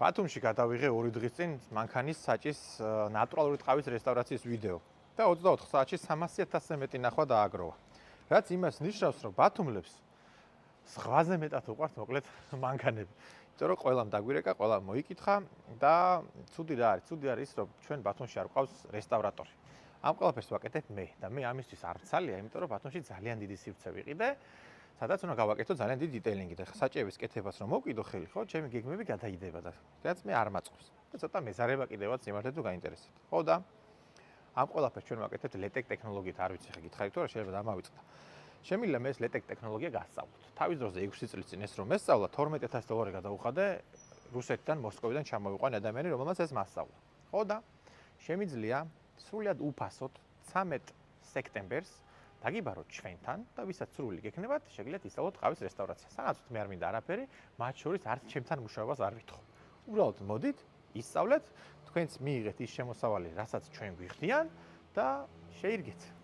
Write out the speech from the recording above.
ბათუმში გადავიღე 2 დღის წინ მანქანის საჭის ნატურალური ტყავის რესტავრაციის ვიდეო და 24 საათში 300.000-ზე მეტი ნახვა დააგროვა. რაც იმას ნიშნავს, რომ ბათუმლებს ზღვაზე მეტად უყვართ მოკლედ მანქანები. იმიტომ რომ ყველამ დაგვირეკა, ყველამ მოიკითხა და ცუდი რა არის? ცუდი არის, რომ ჩვენ ბათუმში არ გვყავს რესტავრატორი. ამ ყველაფერს ვაკეთებ მე და მე ამისთვის არ ვცალია, იმიტომ რომ ბათუმში ძალიან დიდი სივრცე ვიყიდე. სადაც უნდა გავაკეთო ძალიან დიდი დეტეილინგი და საჭიების კეთებას რომ მოვკიდო ხელი, ხო, ჩემი გეგმები გადაიდება და რაც მე არ მაწყობს. და ცოტა მეზარება კიდევაც იმართეთ თუ გაინტერესებთ. ხო და ამ ყველაფერს ჩვენ ვაკეთებთ LETEC ტექნოლოგიით, არ ვიცი ხე გითხარით თუ რა შეიძლება დამავიწყდა. შემიძლია მე ეს LETEC ტექნოლოგია გასწავლოთ. თავის დროზე 6 წლის წინ ეს რომ მესწავლა $12,000 გადაუხადე რუსეთიდან, მოსკოვიდან ჩამოვიყვან ადამიანი, რომელმაც ეს მასწავლა. ხო და შემიძლია სრულად უფასოდ 13 სექტემბერს დაგიბაროთ ჩვენთან და ვისაც სრული გექნებათ, შეგიძლიათ ისწავლოთ ყავის რესტავრაცია. სანაცვლოდ მე არ მინდა არაფერი, მათ შორის არც ჩემთან მუშაობას არ ვითხოვ. უბრალოდ მოდით, ისწავლეთ, თქვენც მიიღეთ ის შემოსავალი, რასაც ჩვენ გვიხდიან და შეირგეთ.